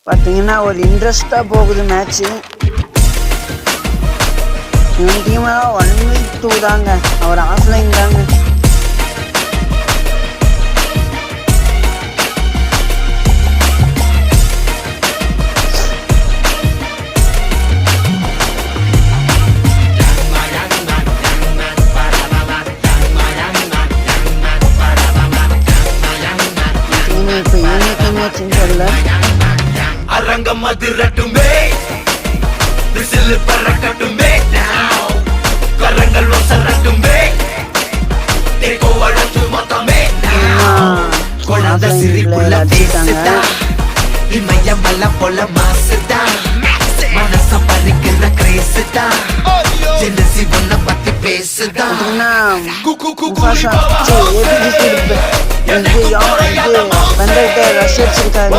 பார்த்தீங்கன்னா ஒரு இன்ட்ரெஸ்டாக போகுது மேட்ச்சு. இவன் டீமெல்லாம் 1v2 தாங்க, அவர் ஆஃப்லைன் தாங்க. இப்போ இன்னைக்கு மேட்ச்னு சொல்ல அரங்கம் அதிரட்டுமே, விசில் பறக்கட்டுமே, கரங்கள் ஒசரட்டுமே, தேக்கோ வழக்கு மொத்தமே, கொழந்த சிரிப்புள்ள பேசுதா, இமயமல போல மாசுதா, மனச பறிக்கிற கிரேசுதா, ஜெனசி ஒன்ன பத்தி பேசுதா. ரஷ் அடிச்சிருக்காங்க.